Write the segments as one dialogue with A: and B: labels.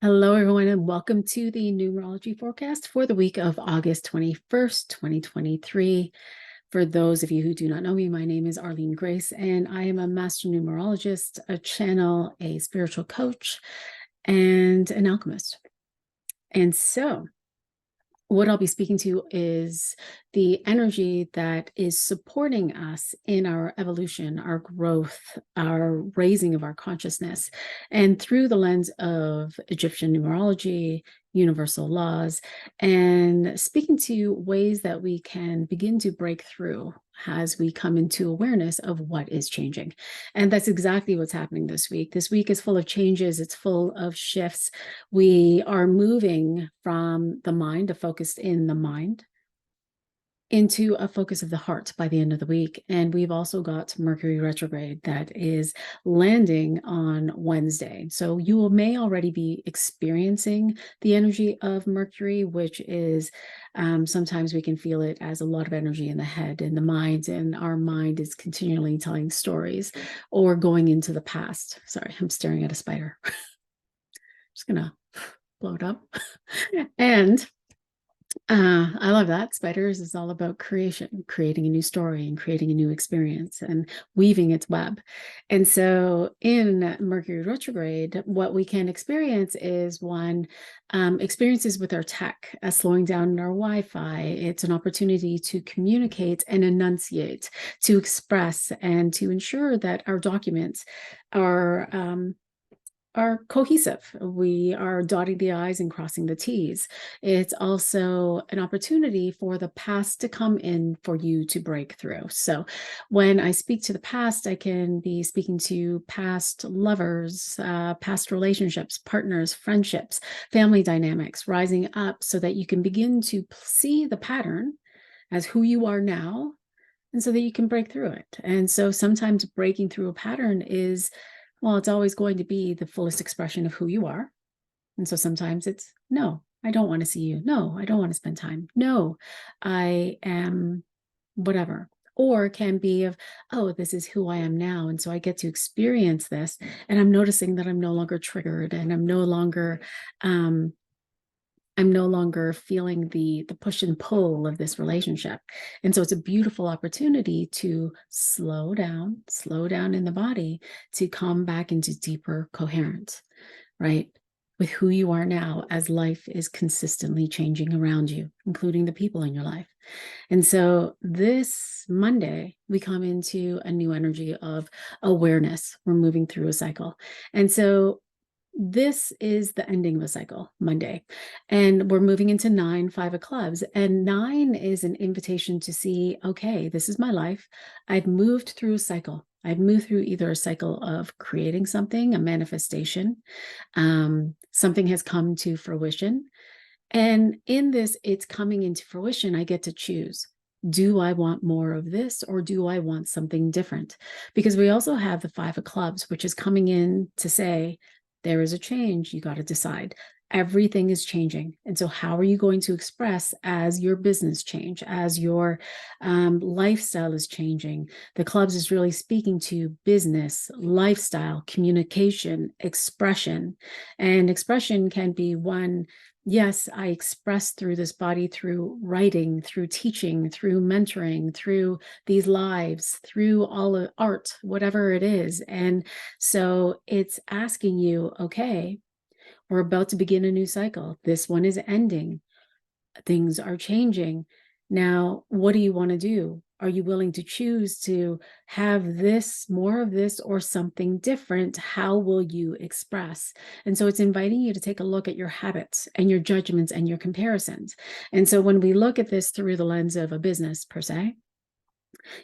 A: Hello, everyone, and welcome to the Numerology Forecast for the week of August 21st, 2023. For those of you who do not know me, my name is Arlene Grace, and I am a master numerologist, a channel, a spiritual coach, and an alchemist. And so, what I'll be speaking to is the energy that is supporting us in our evolution, our growth, our raising of our consciousness, and through the lens of Egyptian numerology, universal laws, and speaking to ways that we can begin to break through as we come into awareness of what is changing. And that's exactly what's happening this week. This week is full of changes, it's full of shifts. We are moving from the mind, a focus in the mind, into a focus of the heart by the end of the week. And we've also got Mercury retrograde that is landing on Wednesday. So you may already be experiencing the energy of Mercury, which is sometimes we can feel it as a lot of energy in the head and the mind, and our mind is continually telling stories or going into the past. Sorry, I'm staring at a spider. Just gonna blow it up. And I love that. Spiders is all about creation, creating a new story and creating a new experience and weaving its web. And so in Mercury retrograde, what we can experience is one, experiences with our tech, slowing down our Wi-Fi. It's an opportunity to communicate and enunciate, to express, and to ensure that our documents are cohesive. We are dotting the I's and crossing the T's. It's also an opportunity for the past to come in for you to break through. So when I speak to the past, I can be speaking to past lovers, past relationships, partners, friendships, family dynamics rising up so that you can begin to see the pattern as who you are now and so that you can break through it. And so sometimes breaking through a pattern is, well, it's always going to be the fullest expression of who you are. And so sometimes it's, no, I don't want to see you. No, I don't want to spend time. No, I am whatever. Or can be of, oh, this is who I am now. And so I get to experience this. And I'm noticing that I'm no longer triggered and I'm no longer feeling the push and pull of this relationship. And so it's a beautiful opportunity to slow down in the body to come back into deeper coherence, right? With who you are now as life is consistently changing around you, including the people in your life. And so this Monday, we come into a new energy of awareness. We're moving through a cycle. And so this is the ending of a cycle, Monday, and we're moving into 9, 5 of clubs. And 9 is an invitation to see, okay, this is my life. I've moved through a cycle. I've moved through either a cycle of creating something, a manifestation, something has come to fruition. And in this, it's coming into fruition. I get to choose. Do I want more of this or do I want something different? Because we also have the 5 of clubs, which is coming in to say, there is a change. You got to decide. Everything is changing. And so how are you going to express as your business change, as your lifestyle is changing? The clubs is really speaking to business, lifestyle, communication, expression. And expression can be one, yes, I express through this body, through writing, through teaching, through mentoring, through these lives, through all of art, whatever it is. And so it's asking you, okay, we're about to begin a new cycle. This one is ending. Things are changing. Now, what do you want to do? Are you willing to choose to have this, more of this, or something different? How will you express? And so it's inviting you to take a look at your habits and your judgments and your comparisons. And so when we look at this through the lens of a business per se,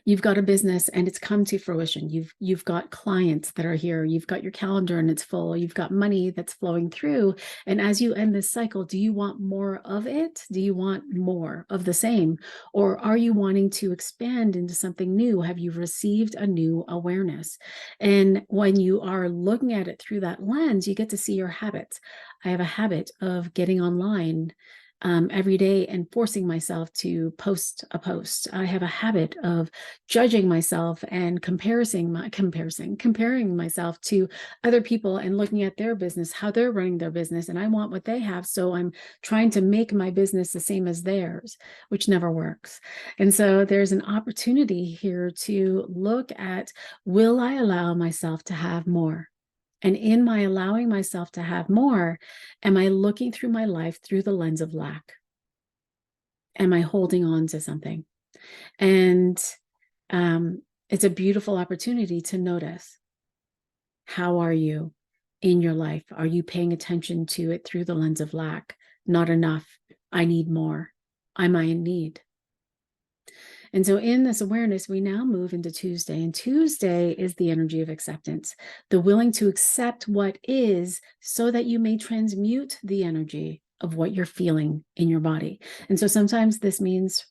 A: you've got a business and it's come to fruition. You've got clients that are here. You've got your calendar and it's full. You've got money that's flowing through. And as you end this cycle, do you want more of it? Do you want more of the same? Or are you wanting to expand into something new? Have you received a new awareness? And when you are looking at it through that lens, you get to see your habits. I have a habit of getting online every day and forcing myself to post a post. I have a habit of judging myself and comparing myself to other people and looking at their business, how they're running their business, and I want what they have. So I'm trying to make my business the same as theirs, which never works. And so there's an opportunity here to look at, will I allow myself to have more? And in my allowing myself to have more, am I looking through my life through the lens of lack? Am I holding on to something? And it's a beautiful opportunity to notice, how are you in your life? Are you paying attention to it through the lens of lack? Not enough. I need more. Am I in need? And so in this awareness, we now move into Tuesday. And Tuesday is the energy of acceptance, the willing to accept what is so that you may transmute the energy of what you're feeling in your body. And so sometimes this means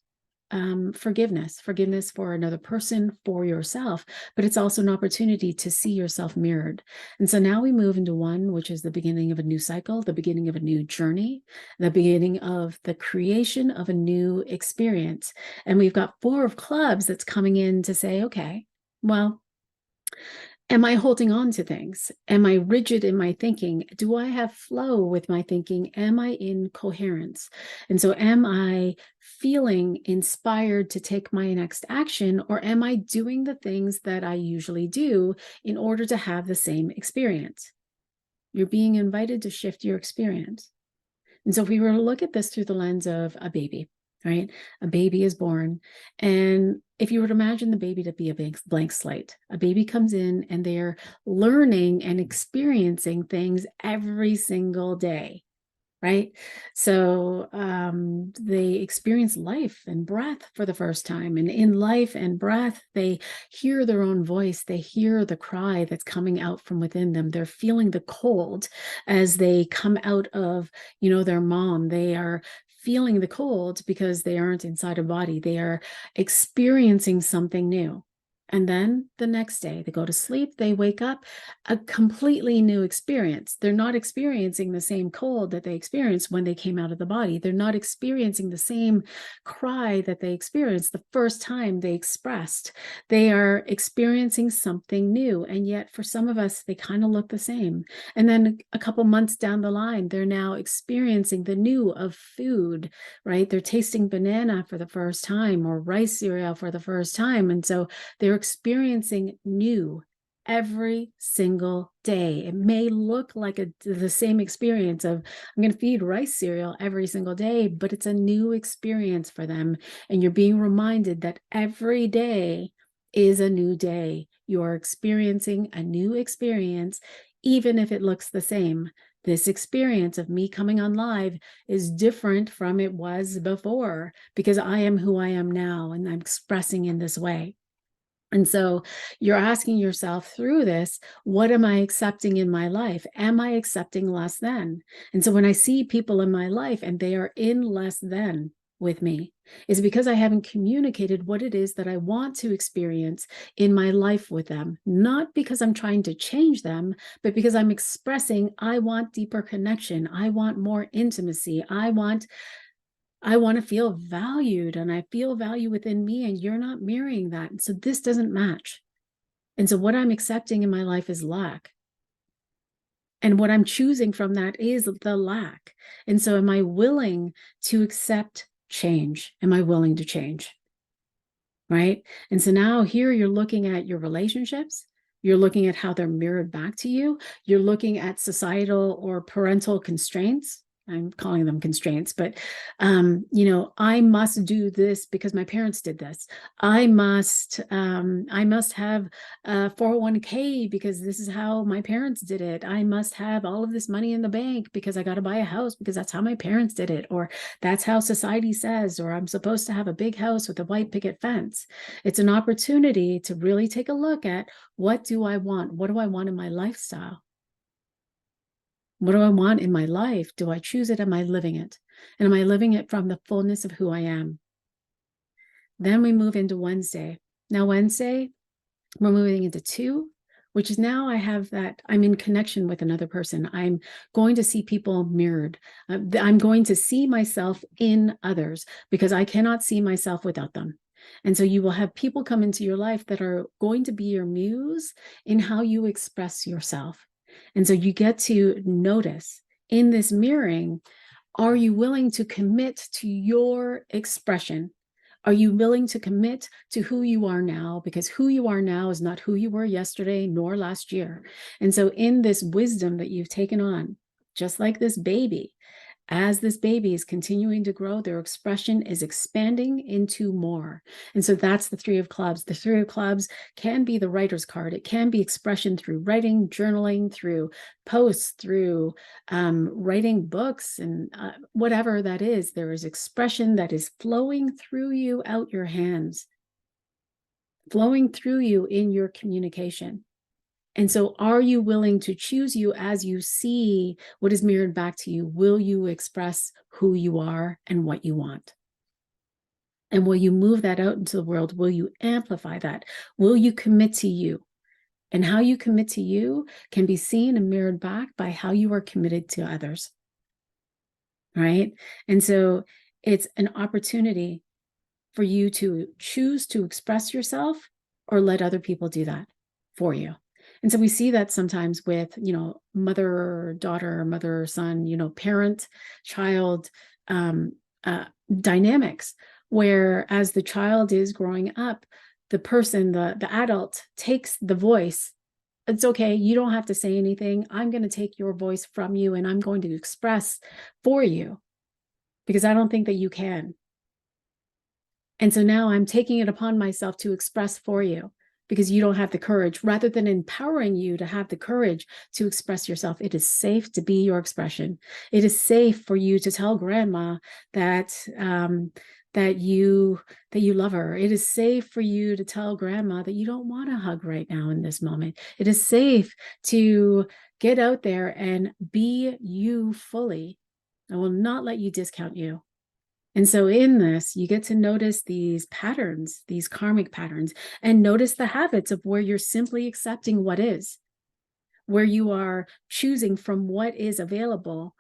A: forgiveness for another person, for yourself, but it's also an opportunity to see yourself mirrored. And so now we move into one, which is the beginning of a new cycle, the beginning of a new journey, the beginning of the creation of a new experience. And we've got 4 of clubs that's coming in to say, okay, well, am I holding on to things? Am I rigid in my thinking? Do I have flow with my thinking? Am I in coherence? And so am I feeling inspired to take my next action, or am I doing the things that I usually do in order to have the same experience? You're being invited to shift your experience. And so if we were to look at this through the lens of a baby, right? A baby is born. And if you were to imagine the baby to be a blank slate, a baby comes in and they're learning and experiencing things every single day, right? So they experience life and breath for the first time. And in life and breath, they hear their own voice. They hear the cry that's coming out from within them. They're feeling the cold as they come out of, their mom. They are feeling the cold because they aren't inside a body. They are experiencing something new. And then the next day they go to sleep, they wake up, a completely new experience. They're not experiencing the same cold that they experienced when they came out of the body. They're not experiencing the same cry that they experienced the first time they expressed. They are experiencing something new. And yet for some of us, they kind of look the same. And then a couple months down the line, they're now experiencing the new of food, right? They're tasting banana for the first time, or rice cereal for the first time. And so they're experiencing new every single day. It may look like the same experience of, I'm going to feed rice cereal every single day, but it's a new experience for them. And you're being reminded that every day is a new day. You're experiencing a new experience, even if it looks the same. This experience of me coming on live is different from it was before, because I am who I am now, and I'm expressing in this way. And so you're asking yourself through this, what am I accepting in my life? Am I accepting less than? And so when I see people in my life and they are in less than with me, is because I haven't communicated what it is that I want to experience in my life with them. Not because I'm trying to change them, but because I'm expressing, I want deeper connection. I want more intimacy. I want to feel valued, and I feel value within me, and you're not mirroring that. And so this doesn't match. And so what I'm accepting in my life is lack. And what I'm choosing from that is the lack. And so am I willing to accept change? Am I willing to change? Right? And so now here you're looking at your relationships. You're looking at how they're mirrored back to you. You're looking at societal or parental constraints. I'm calling them constraints, but, I must do this because my parents did this. I must have a 401k because this is how my parents did it. I must have all of this money in the bank because I got to buy a house because that's how my parents did it, or that's how society says, or I'm supposed to have a big house with a white picket fence. It's an opportunity to really take a look at, what do I want? What do I want in my lifestyle? What do I want in my life? Do I choose it? Am I living it? And am I living it from the fullness of who I am? Then we move into Wednesday. Now, Wednesday, we're moving into 2, which is now I have that I'm in connection with another person. I'm going to see people mirrored. I'm going to see myself in others because I cannot see myself without them. And so you will have people come into your life that are going to be your muse in how you express yourself. And so you get to notice in this mirroring, are you willing to commit to your expression? Are you willing to commit to who you are now? Because who you are now is not who you were yesterday nor last year. And so, in this wisdom that you've taken on, just like this baby, as this baby is continuing to grow, their expression is expanding into more. And so that's the Three of Clubs. The Three of Clubs can be the writer's card. It can be expression through writing, journaling, through posts, through writing books, and whatever that is. There is expression that is flowing through you out your hands, flowing through you in your communication. And so are you willing to choose you as you see what is mirrored back to you? Will you express who you are and what you want? And will you move that out into the world? Will you amplify that? Will you commit to you? And how you commit to you can be seen and mirrored back by how you are committed to others. Right? And so it's an opportunity for you to choose to express yourself or let other people do that for you. And so we see that sometimes with, mother or daughter, mother or son, parent, child dynamics, where as the child is growing up, the person, the adult takes the voice. It's okay. You don't have to say anything. I'm going to take your voice from you and I'm going to express for you because I don't think that you can. And so now I'm taking it upon myself to express for you because you don't have the courage. Rather than empowering you to have the courage to express yourself, it is safe to be your expression. It is safe for you to tell grandma that that you love her. It is safe for you to tell grandma that you don't want a hug right now in this moment. It is safe to get out there and be you fully. I will not let you discount you. And so in this, you get to notice these patterns, these karmic patterns, and notice the habits of where you're simply accepting what is, where you are choosing from what is available.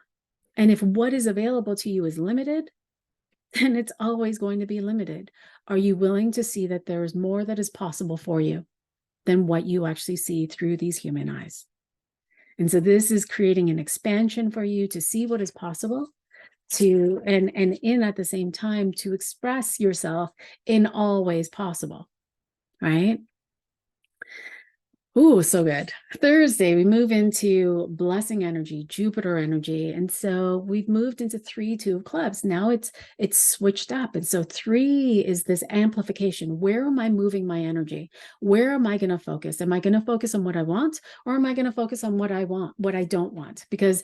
A: And if what is available to you is limited, then it's always going to be limited. Are you willing to see that there is more that is possible for you than what you actually see through these human eyes? And so this is creating an expansion for you to see what is possible, to and in at the same time to express yourself in all ways possible, right? Ooh, so good. Thursday, we move into blessing energy, Jupiter energy. And so we've moved into 3, 2 of clubs. Now it's switched up. And so 3 is this amplification. Where am I moving my energy? Where am I going to focus? Am I going to focus on what I want? Or am I going to focus on what I want, what I don't want? Because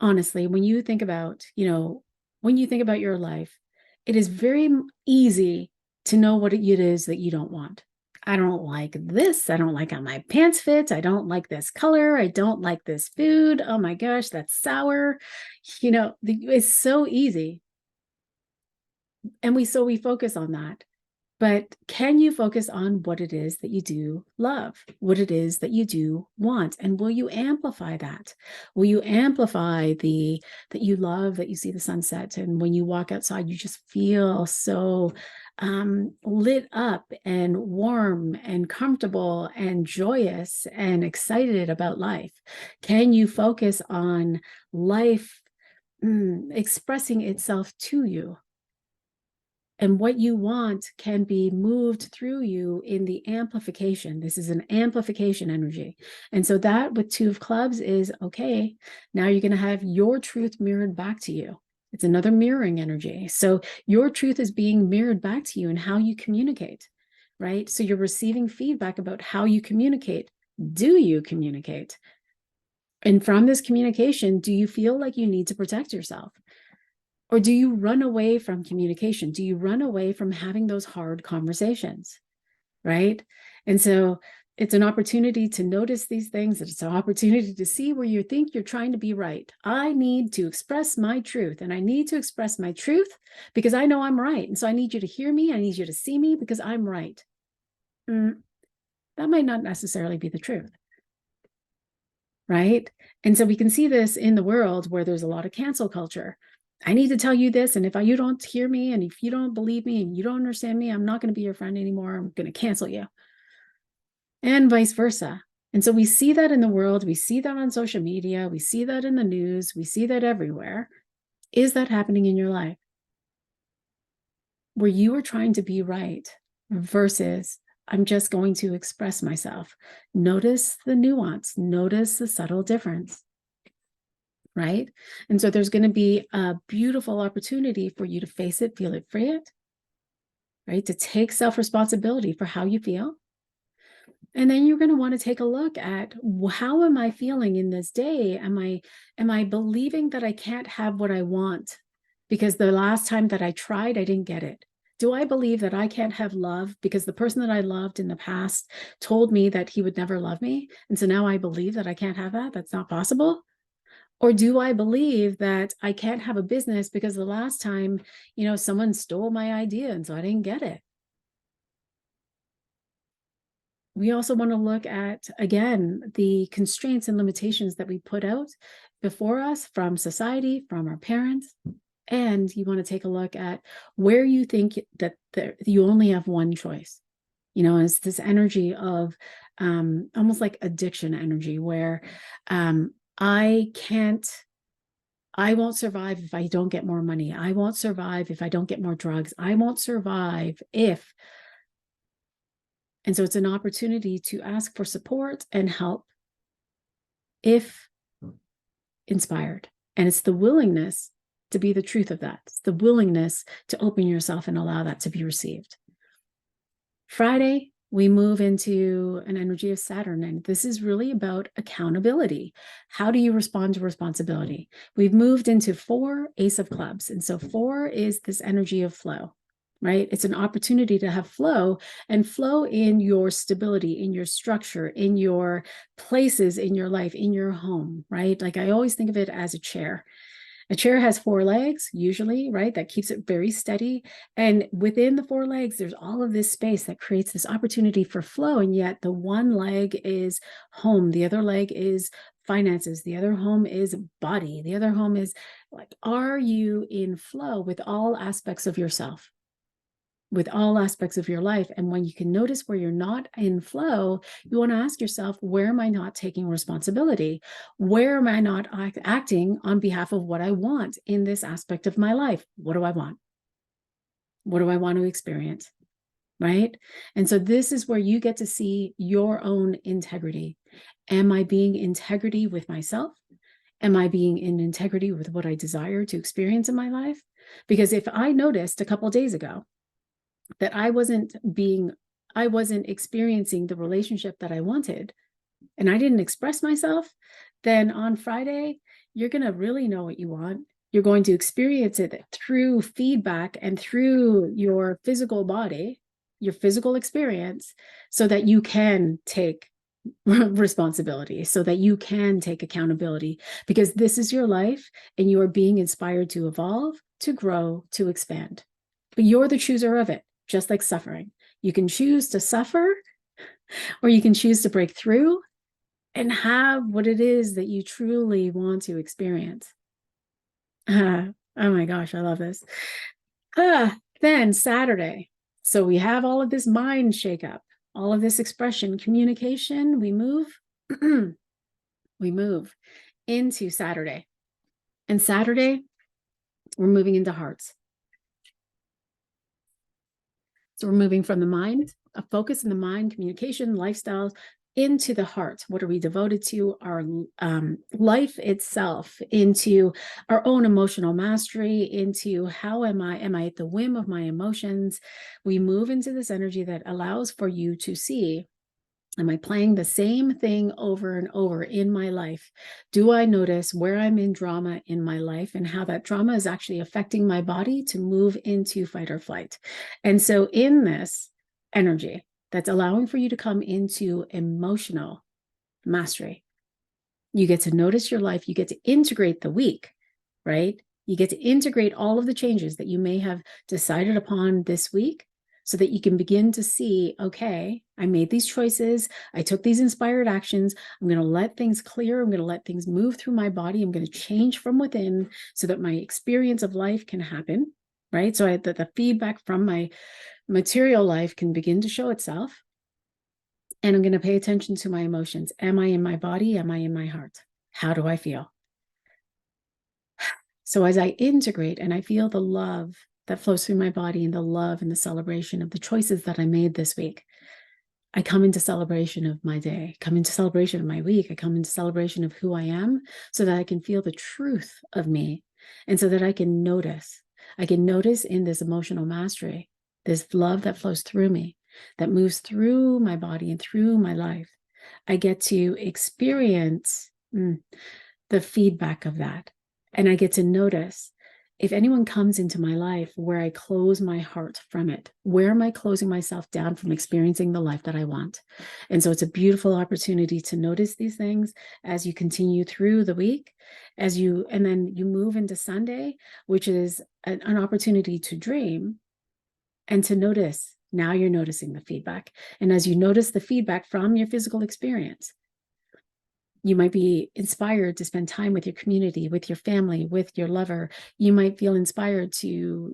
A: honestly, when you think about, your life, it is very easy to know what it is that you don't want. I don't like this. I don't like how my pants fit. I don't like this color. I don't like this food. Oh my gosh, that's sour. It's so easy. And we focus on that. But can you focus on what it is that you do love, what it is that you do want? And will you amplify that? Will you amplify that you love, that you see the sunset? And when you walk outside, you just feel so lit up and warm and comfortable and joyous and excited about life? Can you focus on life expressing itself to you? And what you want can be moved through you in the amplification. This is an amplification energy. And so that with 2 of clubs is, okay, now you're going to have your truth mirrored back to you. It's another mirroring energy. So your truth is being mirrored back to you in how you communicate, right? So you're receiving feedback about how you communicate. Do you communicate? And from this communication, do you feel like you need to protect yourself? Or do you run away from communication? Do you run away from having those hard conversations, right? And so it's an opportunity to notice these things. It's an opportunity to see where you think you're trying to be right. I need to express my truth, and I need to express my truth because I know I'm right. And so I need you to hear me. I need you to see me because I'm right. That might not necessarily be the truth. Right? And so we can see this in the world where there's a lot of cancel culture. I need to tell you this. And if you don't hear me, and if you don't believe me, and you don't understand me, I'm not going to be your friend anymore. I'm going to cancel you. And vice versa. And so we see that in the world. We see that on social media. We see that in the news. We see that everywhere. Is that happening in your life? Where you are trying to be right versus I'm just going to express myself. Notice the nuance, notice the subtle difference, right? And so there's going to be a beautiful opportunity for you to face it, feel it, free it, right? To take self-responsibility for how you feel. And then you're going to want to take a look at, how am I feeling in this day? Am I believing that I can't have what I want because the last time that I tried, I didn't get it? Do I believe that I can't have love because the person that I loved in the past told me that he would never love me? And so now I believe that I can't have that? That's not possible. Or do I believe that I can't have a business because the last time, someone stole my idea and so I didn't get it? We also want to look at, again, the constraints and limitations that we put out before us from society, from our parents. And you want to take a look at where you think that you only have one choice. It's this energy of almost like addiction energy where I won't survive if I don't get more money. I won't survive if I don't get more drugs. I won't survive if. And so it's an opportunity to ask for support and help if inspired. And it's the willingness to be the truth of that. It's the willingness to open yourself and allow that to be received. Friday, we move into an energy of Saturn, and this is really about accountability. How do you respond to responsibility? We've moved into 4, Ace of Clubs. And so 4 is this energy of flow, right? It's an opportunity to have flow, and flow in your stability, in your structure, in your places in your life, in your home, right? Like I always think of it as a chair. A chair has 4 legs, usually, right? That keeps it very steady. And within the 4 legs, there's all of this space that creates this opportunity for flow. And yet the one leg is home. The other leg is finances. The other home is body. The other home is like, are you in flow with all aspects of yourself? With all aspects of your life? And when you can notice where you're not in flow, you want to ask yourself, where am I not taking responsibility? Where am I not acting on behalf of what I want in this aspect of my life? What do I want? What do I want to experience? Right? And so this is where you get to see your own integrity. Am I being integrity with myself? Am I being in integrity with what I desire to experience in my life? Because if I noticed a couple of days ago that I wasn't experiencing the relationship that I wanted, and I didn't express myself, then on Friday, you're going to really know what you want. You're going to experience it through feedback and through your physical body, your physical experience, so that you can take responsibility, so that you can take accountability, because this is your life and you are being inspired to evolve, to grow, to expand. But you're the chooser of it. Just like suffering. You can choose to suffer, or you can choose to break through and have what it is that you truly want to experience. Oh my gosh, I love this. Then Saturday. So we have all of this mind shakeup, all of this expression, communication. We move into Saturday. And Saturday, we're moving into hearts. So we're moving from the mind, a focus in the mind, communication, lifestyles, into the heart. What are we devoted to? Our life itself, into our own emotional mastery, into how am I at the whim of my emotions? We move into this energy that allows for you to see, am I playing the same thing over and over in my life? Do I notice where I'm in drama in my life and how that drama is actually affecting my body to move into fight or flight? And so in this energy that's allowing for you to come into emotional mastery, you get to notice your life. You get to integrate the week, right? You get to integrate all of the changes that you may have decided upon this week so that you can begin to see, okay, I made these choices. I took these inspired actions. I'm going to let things clear. I'm going to let things move through my body. I'm going to change from within so that my experience of life can happen, right? So that the feedback from my material life can begin to show itself. And I'm going to pay attention to my emotions. Am I in my body? Am I in my heart? How do I feel? So as I integrate and I feel the love that flows through my body and the love and the celebration of the choices that I made this week, I come into celebration of my day, come into celebration of my week. I come into celebration of who I am so that I can feel the truth of me and so that I can notice. I can notice in this emotional mastery, this love that flows through me, that moves through my body and through my life. I get to experience the feedback of that. And I get to notice if anyone comes into my life where I close my heart from it, where am I closing myself down from experiencing the life that I want? And so it's a beautiful opportunity to notice these things as you continue through the week, and then you move into Sunday, which is an opportunity to dream and to notice. Now you're noticing the feedback. And as you notice the feedback from your physical experience, you might be inspired to spend time with your community, with your family, with your lover. You might feel inspired to,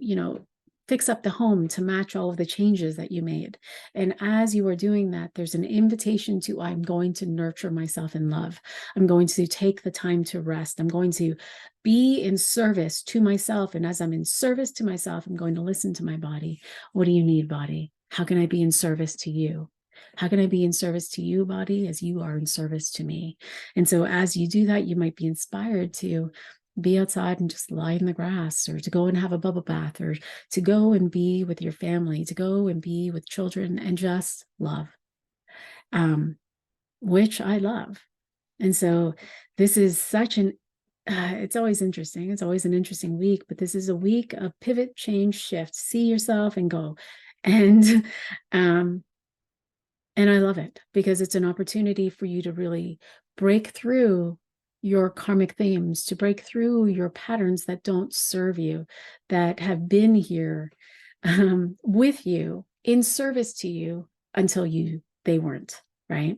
A: fix up the home to match all of the changes that you made. And as you are doing that, there's an invitation to, I'm going to nurture myself in love. I'm going to take the time to rest. I'm going to be in service to myself. And as I'm in service to myself, I'm going to listen to my body. What do you need, body? How can I be in service to you? How can I be in service to you, body, as you are in service to me? And so as you do that, you might be inspired to be outside and just lie in the grass, or to go and have a bubble bath, or to go and be with your family, to go and be with children and just love, which I love. And so this is it's always interesting. It's always an interesting week, but this is a week of pivot, change, shift, see yourself and go. And I love it because it's an opportunity for you to really break through your karmic themes, to break through your patterns that don't serve you, that have been here with you, in service to you until they weren't, right?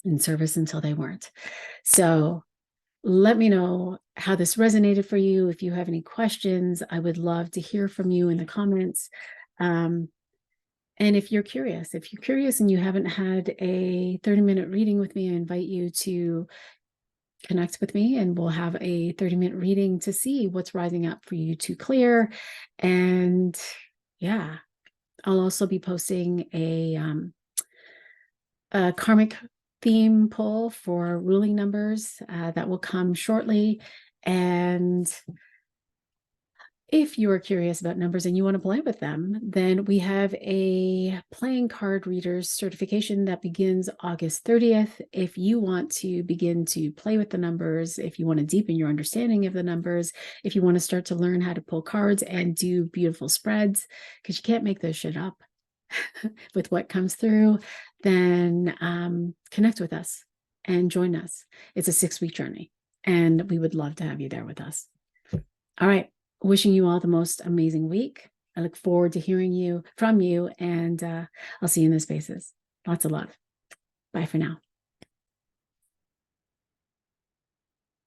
A: In service until they weren't. So let me know how this resonated for you. If you have any questions, I would love to hear from you in the comments. And if you're curious and you haven't had a 30-minute reading with me, I invite you to connect with me and we'll have a 30-minute reading to see what's rising up for you to clear. And yeah, I'll also be posting a karmic theme pull for ruling numbers that will come shortly. And if you are curious about numbers and you want to play with them, then we have a playing card readers certification that begins August 30th. If you want to begin to play with the numbers, if you want to deepen your understanding of the numbers, if you want to start to learn how to pull cards and do beautiful spreads, because you can't make this shit up with what comes through, then connect with us and join us. It's a 6-week journey, and we would love to have you there with us. All right. Wishing you all the most amazing week. I look forward to hearing from you, and I'll see you in the spaces. Lots of love. Bye for now.